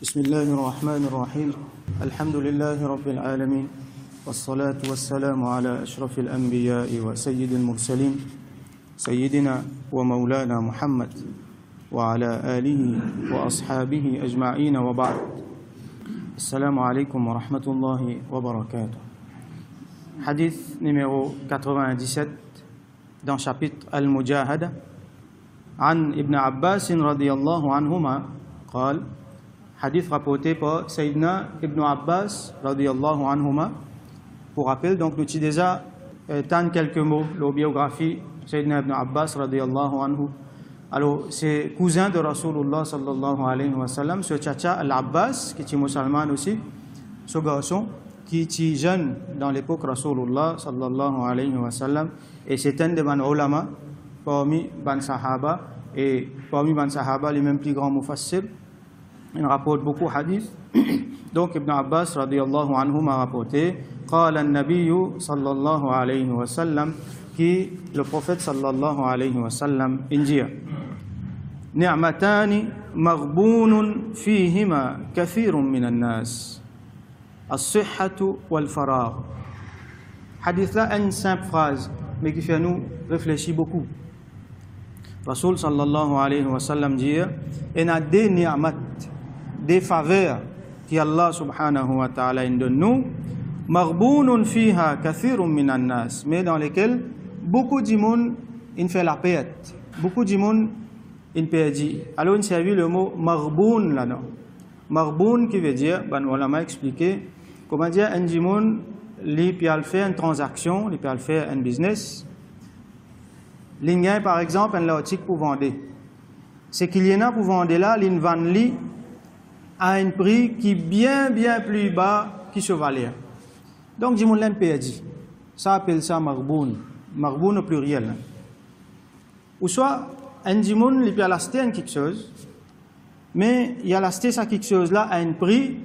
بسم الله الرحمن الرحيم الحمد لله رب العالمين والصلاة والسلام على أشرف الأنبياء وسيد المرسلين سيدنا ومولانا محمد وعلى آله وأصحابه أجمعين وبعد السلام عليكم ورحمة الله وبركاته. Hadith numéro 97 dans le chapitre Al-Mujahada عن ابن عباس رضي الله عنهما قال hadith rapporté par Sayyidina Ibn Abbas radiyallahu anhuma. Pour rappel, donc nous avons déjà tant quelques mots la biographie Sayyidina Ibn Abbas radiyallahu anhu. Alors c'est cousin de Rasulullah sallallahu alayhi wa sallam, ce tchacha Al-Abbas qui est musulman aussi, ce garçon qui était jeune dans l'époque Rasulullah sallallahu alayhi wa sallam, et c'est un des ban ulama parmi ban sahaba, et parmi ban sahaba les mêmes plus grands mufassir. Il rapporte beaucoup de hadiths. Donc Ibn Abbas radiyallahu anhu m'a rapporté قال النبي صلى الله عليه وسلم qui le prophète sallallahu alayhi wa sallam dit نعمتان مغبون فيهما كثير من الناس الصحة والفراغ. Hadith là une simple phrase mais qui fait nous réfléchir beaucoup. Rasul sallallahu alayhi wa sallam dit il y a des ni'mat, des faveurs que Allah subhanahu wa ta'ala donne nous, maghbounun fiha kathirun minan nas, mais dans lesquels beaucoup de monde in fait la perte, beaucoup de monde in perdit. Alors on s'est vu le mot maghboun là-dedans. Maghboun qui veut dire, ben on l'a expliqué, comment dire un monde li peut faire une transaction, li peut faire un business. L'ingénieur par exemple un l'article pour vendre. C'est qu'il y en a pour vendre là, l'in vend li à un prix qui est bien plus bas que ce valeur. Donc, du monde l'a perdu. Ça appelle ça marboun. Marboun au pluriel. Ou soit, un du monde il peut acheter quelque chose, mais il a acheté ça quelque chose là à un prix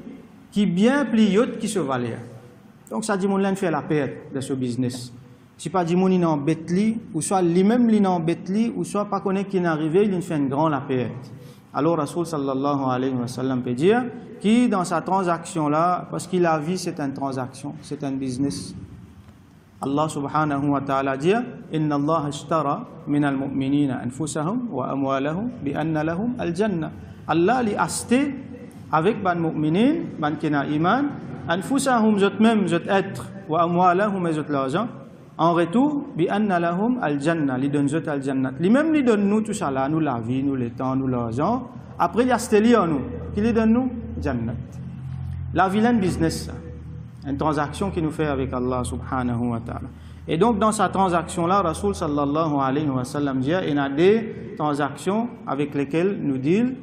qui est bien plus haut que ce valeur. Donc, ça du monde l'a fait la perte de ce business. Si pas du monde il en bête li, ou soit lui-même il en bête li, ou soit pas connaît qu'il est arrivé, il fait une grande la perte. Alors Rasul sallallahu alayhi wa sallam peut dire qui dans sa transaction là, parce qu'il a vu c'est une transaction, c'est un business. Allah subhanahu wa ta'ala dit inna Allah ashtara min al-mu'minina anfusahum wa amwalahum bi anna lahum al-jannah. Allah li acheté avec ban mu'minin, ban kina iman, anfusahum zot même zot être wa amwalahum zot l'argent. En retour, bi anna lahum al-jannah, li donne zot al-jannah. Li même li donne nous tout ça là, nous la vie, nous le temps, nous l'argent. Après il y a steli en nous, qui li donne nous jannat. La vilaine business, une transaction qui nous fait avec Allah subhanahu wa ta'ala. Et donc dans sa transaction là, Rasul sallallahu alayhi wa sallam dit, il y a des transactions avec lesquelles nous deal,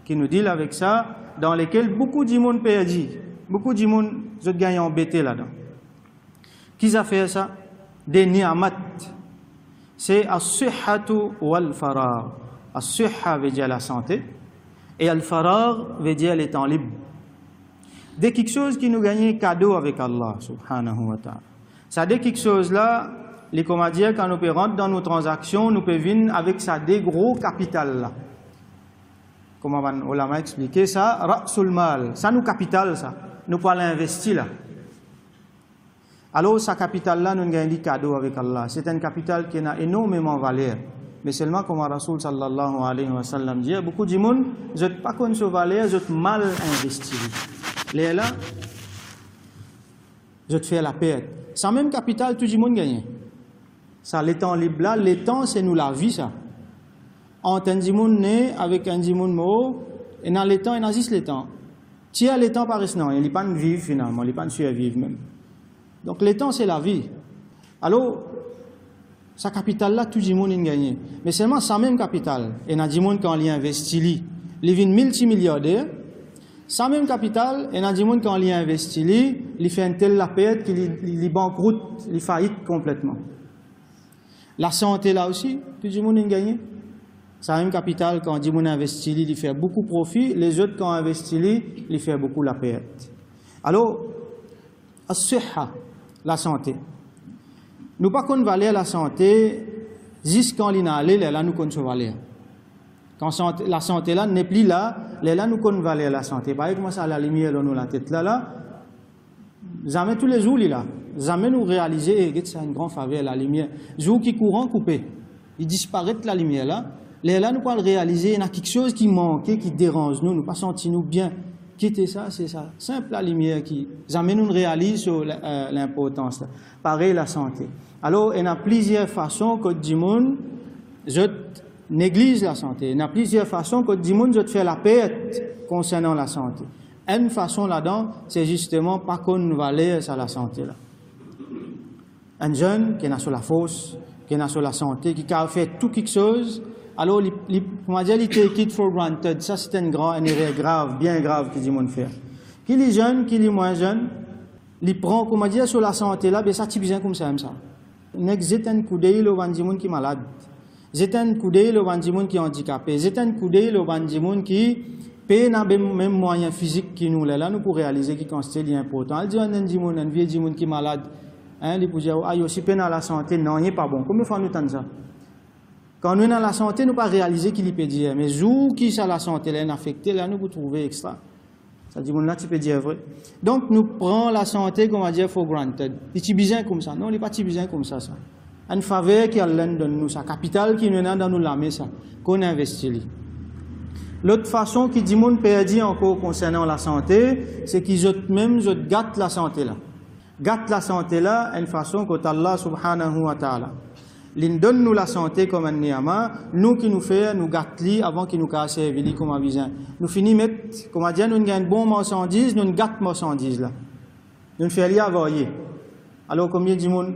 qui nous deal avec ça, dans lesquelles beaucoup de monde perdit, beaucoup de monde zot gagne embêté là-dedans. Qui a fait ça? Des ni'mat, c'est as-sihhatu wal-faragh. As-sihha veut dire la santé et al-faragh veut dire les temps libres. Dès quelque chose qui nous gagne cadeau avec Allah subhanahu wa ta'ala. Ça dès quelque chose là, les comment dire quand nous peut rentrer dans nos transactions, nous peut venir avec ça des gros capital là. Comment on l'a expliqué ça, ra'sul mal, ça nous capital ça, nous pas l'investir là. Alors, sa capitale là, nous gagnons des cadeaux avec Allah. C'est un capital qui a énormément de valeur. Mais seulement, comme Rasul sallallahu alayhi wa sallam dit, beaucoup de monde, je ne pas connaître ce valeur, je mal investi. Les là, je te fais la perte. Sans même capital, tout le monde gagne. Ça, les temps libres là, les temps, c'est nous la vie, ça. Entre un monde né avec un monde mort, et dans les temps, il existe les temps. Tu as les temps par exemple, il n'y a pas de vivre finalement, il n'y a pas de survivre même. Donc, les temps, c'est la vie. Alors, sa capitale là, tout le monde gagne. Mais seulement sa même capitale, et il y a des gens qui ont investi, ils viennent multimilliardaires. Sa même capitale, et il y a des gens qui ont investi, ils font une telle la perte qu'ils banqueroute, ils faillitent complètement. La santé là aussi, tout le monde gagne. Sa même capitale, quand des gens investissent, ils font beaucoup de profit. Les autres qui ont investi, ils font beaucoup la perte. Alors, as-sihha, la santé. Nous pas qu'on valeur la santé jusqu'à quand l'in allé là nous qu'on se valeur. Quand la santé là n'est plus là, là nous connaissons valer la santé. Pareil comment ça la lumière dans nous la tête là, jamais tous les jours là, jamais nous réaliser que c'est une grande faveur la lumière. Jour qui courant coupé, il disparaît la lumière là nous pouvons réaliser il y a quelque chose qui manque, qui dérange nous, pas sentir nous bien. Quitter ça, c'est ça. Simple la lumière qui jamais nous réalise sur l'importance. Pareil la santé. Alors, il y a plusieurs façons que du monde je néglige la santé. Il y a plusieurs façons que du monde je fais la perte concernant la santé. Une façon là-dedans, c'est justement pas qu'on valeur sur la santé là. Un jeune qui est sur la fosse, qui est sur la santé, qui a fait tout quelque chose. Alors, on va dire, il take it for granted. Ça, c'est une erreur grave, bien grave, que dit mon frère. Qui est jeune, qui est moins jeune, il prend, comment dire, sur la santé là, ben ça, c'est bien comme ça, même ça. C'est un coup d'œil, le monde qui est malade. C'est un coup d'œil, le monde qui est handicapé. C'est un coup d'œil, le monde qui paye même moyens physiques qui nous là, nous pour réaliser qui constitue important. Il dit, un vieux monde qui est malade. Hein, il peut dire, ah, il y a aussi peine à la santé. Non, il n'est pas bon. Combien de fois nous entendons ça? Quand nous sommes dans la santé, nous ne pouvons pas réaliser qu'il peut dire. Mais où qui ça la santé est affectée, là nous pouvons trouver extra. Ça dit, là tu peux dire vrai. Donc nous prenons la santé, comme on va dire, for granted. Il est bizarre comme ça. Non, il n'est pas bizarre comme ça. Une faveur qui donne nous, ça. Capital qui nous donne dans nous la ça. Qu'on investit. L'autre façon qui dit, monde perdu encore concernant la santé, c'est qu'ils même gâtent la santé là. Gâtent la santé là, une façon que Allah subhanahu wa ta'ala. Il donne nous la santé comme un niyama, nous qui nous fait, nous gâtons avant qu'il nous casse servir comme un besoin. Nous finissons mettre, comme on dit, nous gagnons bon marchandise, nous gâtons marchandise là. Nous faisons rien varier. Alors combien de monde,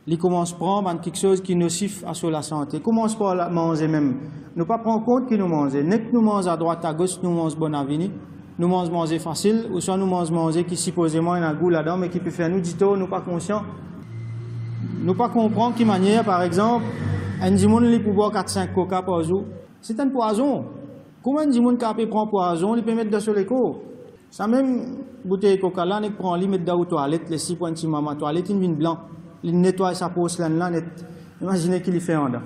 ils commencent à prendre quelque chose qui est nocif à la santé. Commence pas à manger même. Nous pas prendre compte qu'ils nous mangent. N'est que nous mangeons à droite, à gauche, nous mangeons bon avenir. Nous mangeons manger facile, ou soit nous mangeons manger qui supposément a un goût là-dedans, mais qui peut faire nous du tout, nous pas conscients. Nous pas comprendre qui manière, par exemple, un dimon il peut boire 4-5 coca par jour. C'est un poison. Comment un dimon qui prend poison, il peut mettre dans les cours. Ça même bouteille de coca là, il prend, il met dans la toilette, les 6 points de maman toilette, il vient blanc, il nettoie sa porcelaine là, net. Imaginez qu'il fait en dedans.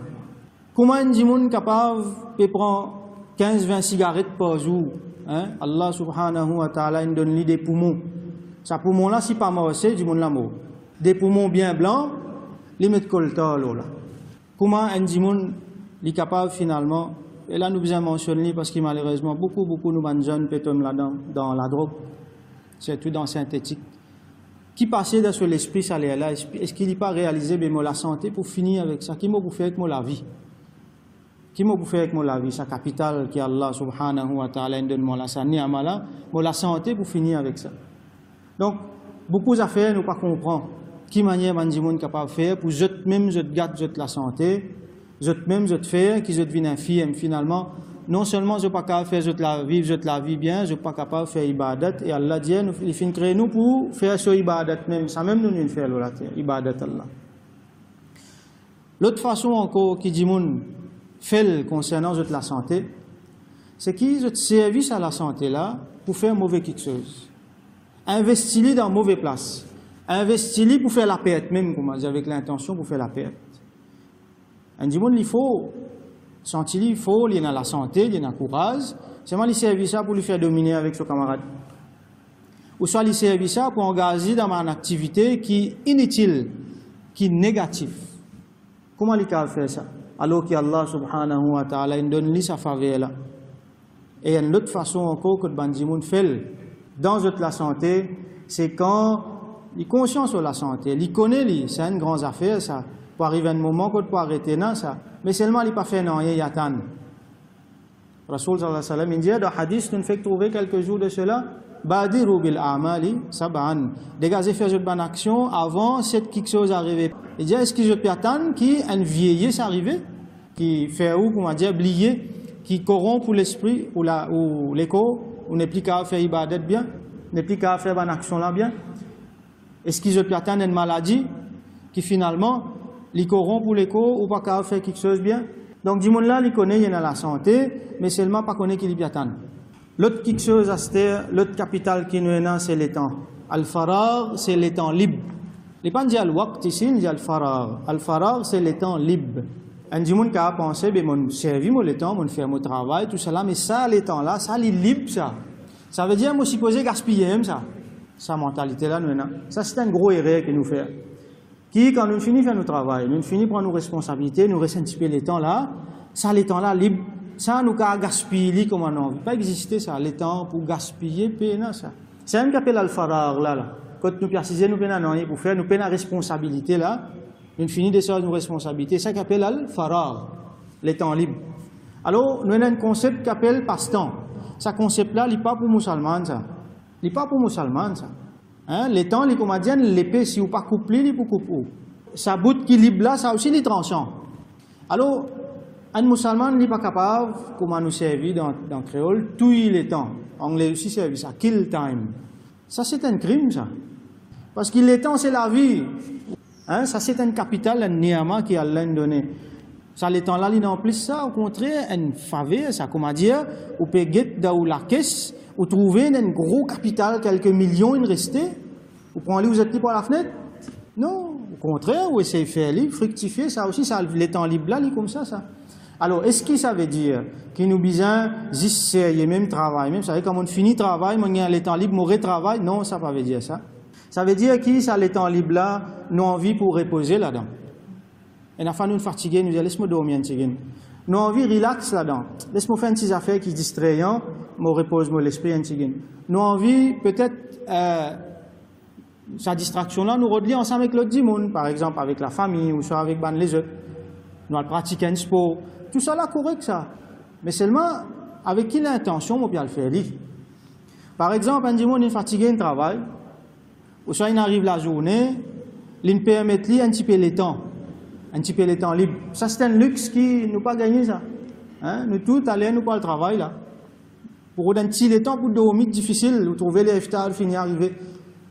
Comment un dimon capable de prendre 15-20 cigarettes par jour? Hein? Allah subhanahu wa ta'ala il donne lui des poumons. Sa poumon là, si pas mort, c'est du monde la mort. Des poumons bien blancs, les mettre coltol là. Comment un dimon est capable finalement, et là nous besoin mentionner parce que malheureusement beaucoup nous jeunes pétons là dans la drogue, surtout dans synthétique, qui passait dans l'esprit ça là, est-ce qu'il n'est pas réalisé mais la santé pour finir avec ça, qui m'a bouffé avec moi la vie. Qui m'a bouffé avec moi la vie, sa capitale qui est Allah subhanahu wa ta'ala donne-moi la santé, la santé pour finir avec ça. Donc beaucoup d'affaires nous pas comprendre. Qui manière man dimon capable de faire pour même garder la santé, même faire qui devient infirme finalement. Non seulement je pas capable faire la vie bien, je pas capable de faire ibadat et Allah dit il fin créer nous pour faire ce ibadat même ça même nous faire la ibadat Allah. L'autre façon encore qui dimon fait concernant la santé, c'est qu'ils service à la santé là pour faire mauvais quelque chose. Investir dans mauvaise place. Investir pour faire la perte, même avec l'intention pour faire la perte. Un dimon, il faut sentir, il faut, il y a la santé, il y a le courage. Seulement, il servent ça pour lui faire dominer avec son camarade. Ou soit, il servent ça pour engager dans une activité qui est inutile, qui est négative. Comment il peut faire ça? Alors qu'Allah subhanahu wa ta'ala il donne lui sa faveur là. Et une autre façon encore que le bandimon fait dans la santé, c'est quand il est conscient sur la santé, il connaît, c'est une grande affaire ça. Pour arriver à un moment qu'on peut arrêter non ça, mais seulement il n'a pas fait non, il y a tant. Rasoul sallallahu alayhi wa sallam, il dit dans le hadith, nous fait trouver quelques jours de cela, badiru bil a'mali sab'an. Dégagez faire une bonne action avant cette quelque chose arriver. Il dit est-ce que je peux attendre qui un vieillir s'arriver, qui fait ou comment dire oublier, qui corrompt pour l'esprit ou l'écho, ou n'est plus qu'à faire ibadat bien, n'est plus qu'à faire bonne action là bien. Est-ce que je peux attendre une maladie qui finalement les corrompt pour l'écho ou pas qu'à faire quelque chose bien? Donc, du monde là, il connaît, il y a la santé, mais seulement pas connaît qu'il y a bien. L'autre quelque chose à cette l'autre capital qui nous est, c'est le temps. Al-Farar, c'est le temps libre. Il n'est pas dit al-Waqt ici, il dit al-Farar. Al-Farar, c'est le temps libre. un dit monde qui a pensé, ben mon servi, mon le temps, mon faire mon travail, tout ça là, mais ça, les temps là, ça, les libre, ça. Ça veut dire, moi, supposé gaspiller, ça. Sa mentalité là, nous, ça, c'est un gros erreur que nous faisons. Qui, quand nous finissons faire notre travail, nous finissons prendre nos responsabilités, nous ressentir les temps là, ça, les temps là, libre, ça, nous, qu'à gaspiller comme on a envie. Pas exister, ça, les temps pour gaspiller, pénal, ça. C'est un qui appelle al-farar, là. Quand nous précisons, nous prenons pour faire, nous prenons la responsabilité là, nous finissons de faire nos responsabilités. C'est ça qu'on appelle al-farar, les temps libres. Alors, nous avons un concept qui appelle passe-temps. Ce concept-là, il n'est pas pour les musulmans, ça. Il n'est pas pour les musulmans, ça. Hein? Les temps, les comédiens, l'épée, si vous ne pas couper, il faut couper. Ça bout qui libre là, ça aussi, il est tranchant. Alors, un musulman n'est pas capable, comme nous servir dans créole, tout les temps. Anglais aussi servi ça, kill time. Ça, c'est un crime, ça. Parce que les temps, c'est la vie. Hein? Ça, c'est un capital, un niama qui Allah donné. Ça, les temps-là, il en plus ça, au contraire, une faveur, ça, comment dire, vous pouvez get dans la caisse, vous trouvez un gros capital, quelques millions, il restait. Vous prenez, vous êtes libre par la fenêtre? Non, au contraire, vous essayez de faire libre, fructifier, ça aussi, ça, les temps libres là, il comme ça. Alors, est-ce que ça veut dire qu'il nous besoin juste sérieux, même travail, même, ça veut dire quand on finit travail, on a les temps libres, on retravaille? Non, ça ne veut pas dire ça. Ça veut dire que ça, les temps libres là, nous envie pour reposer là-dedans. Et la fin, nous fatigués, nous disons, laisse-moi dormir un petit peu. Nous envie relax là-dedans. Laisse-moi faire une petite affaire qui est distrayant, me repose l'esprit un petit peu. Nous envie peut-être, sa distraction là, nous relier ensemble avec l'autre monde, par exemple avec la famille ou soit avec les autres. Nous allons pratiquer un sport. Tout ça là, correct ça. Mais seulement, avec quelle intention on peut le faire? Par exemple, un dimanche, on est fatigué, un travail, ou soit il arrive la journée, il permet un petit peu le temps. Un petit peu le temps libre. Ça, c'est un luxe qui nous pas gagné, ça. Hein? Nous tous, allez, nous pas le travail, là. Pour un petit temps pour dormir, difficile, vous trouvez les iftar, finir arriver.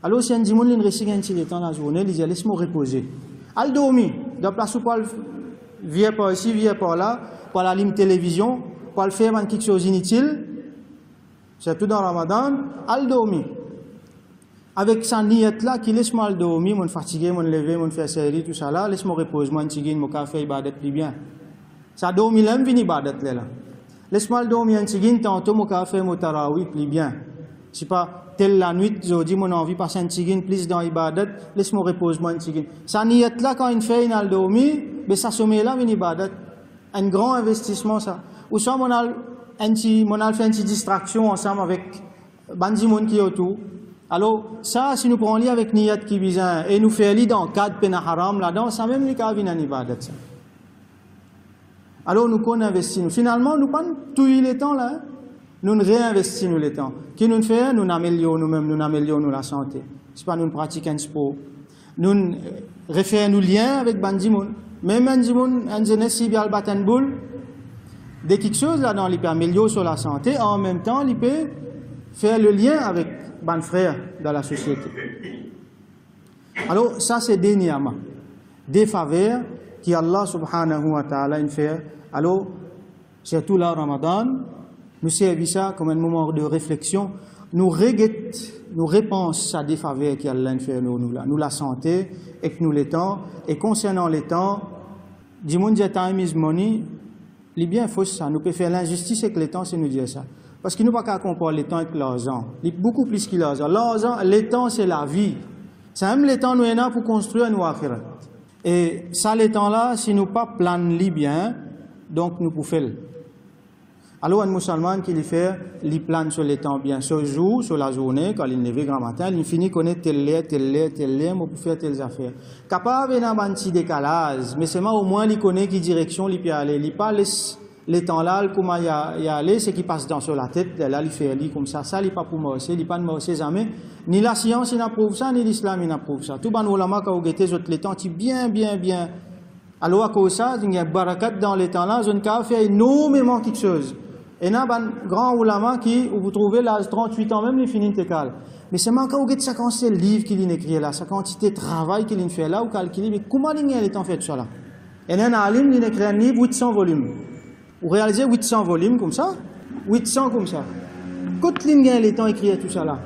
Alors, si un dimanche, il reste un petit temps la journée, il dit, laisse-moi reposer. Al dormir, de place où pas vient par ici, vient par là, pour la ligne télévision, pour le faire quelque chose inutile, surtout dans Ramadan, al dormir. Avec sa niette là, qui laisse-moi le dormir, mon fatigué, mon lever, mon faire série, tout ça là, laisse-moi reposer, moi, un petit mon café, ibadat plus bien. Ça dormir là, vini ibadat là. Laisse-moi le dormir un petit tantôt, mon café, mon tarawih, plus bien. C'est pas telle la nuit, je dis, mon envie passer un petit plus dans ibadat, laisse-moi reposer, moi, un petit sa niette là, quand il fait, il a le dormir, mais ça sommeil là, vini ibadat. Un grand investissement, ça. Ou soit, mon a fait une petite distraction ensemble avec Bandimon qui est autour. Alors, ça, si nous prenons lien avec Niyat qui vient et nous faisons dans le cadre de haram là-dedans, ça même les cas viennent en ibadat. Alors, nous investissons. Finalement, nous ne pas tout les temps là. Nous réinvestissons les temps. Qui nous fait? Nous améliorons nous-mêmes, nous améliorons la santé. Ce n'est pas nous pratiquons un sport. Nous refaisons nos liens avec Bandimon. Même Bandimon, un jeunesse, si bien le battre une boule, dès quelque chose là-dedans, il peut améliorer sur la santé, en même temps, il peut faire le lien avec ban frère dans la société. Alors, ça c'est des niyamas, des faveurs qui Allah subhanahu wa ta'ala fait. Alors, surtout là, Ramadan, nous servons ça comme un moment de réflexion. Nous regrettons, nous répensons à des faveurs qui Allah fait nous la santé, et que nous les temps. Et concernant les temps, du monde dit time is money, il est bien faux ça. Nous pouvons faire l'injustice avec les temps, c'est nous dire ça. Parce qu'il ne faut pas comparer les temps avec l'argent. Il est beaucoup plus que l'argent. L'argent, les temps, c'est la vie. C'est même les temps nous avons pour construire nos akhirat. Et ça, les temps-là, si nous pas planons bien, donc nous pouvons faire. Alors, un musulman qui fait, il plane sur les temps bien. Ce jour, sur la journée, quand il lève grand matin, il finit de connaître tel lait, pour faire telles affaires. Capable d'avoir un petit décalage, mais seulement au moins il connaît quelle direction il peut aller. Il pas les temps là, comment il y aller, c'est qui passe dans sur la tête, là il fait comme ça, il n'est pas pour morcer, il n'est pas de morcer jamais. Ni la science n'approuve ça, ni l'islam n'approuve ça. Tout ban ulama quand vous guettez les temps, c'est bien. Alors à cause de ça, il y a barakat dans les temps là, je ne peux faire énormément quelque chose. Et il y a un grand ulama qui, où vous trouvez l'âge 38 ans même, il finit de calme. Mais c'est quand vous guettez ça quand c'est le livre qu'il écrit là, sa quantité de travail qu'il fait là, ou calculé, mais comment il y a le temps fait tout ça là? Et il y a un alim qui écrit un livre 800 volumes. Vous réalisez 800 volumes comme ça, 800 comme ça. Quand il y a le temps écrit tout ça là,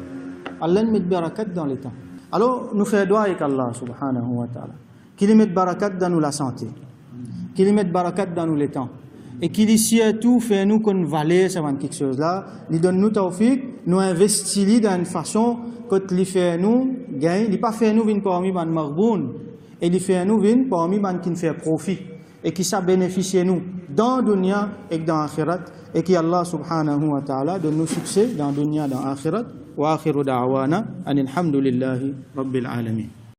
Allah met barakat dans les temps. Alors, nous faisons doigt avec Allah subhanahu wa ta'ala, qu'il met barakat dans nous la santé. qu'il mette barakat dans nous les temps. Et qu'il ici à tout fait nous qu'on valait ça quelque chose là, il donne nous tawfiq, nous investit dans une façon que il fait nous gain, il pas fait nous vinn parmi ban marboun, et il fait nous vinn parmi ban qui fait profit et qui ça bénéficier nous dans dunya et dans akhirat et qui Allah subhanahu wa ta'ala donne nous succès dans dunya dans akhirat wa akhiru da'wana anil hamdulillahi rabbil alamin.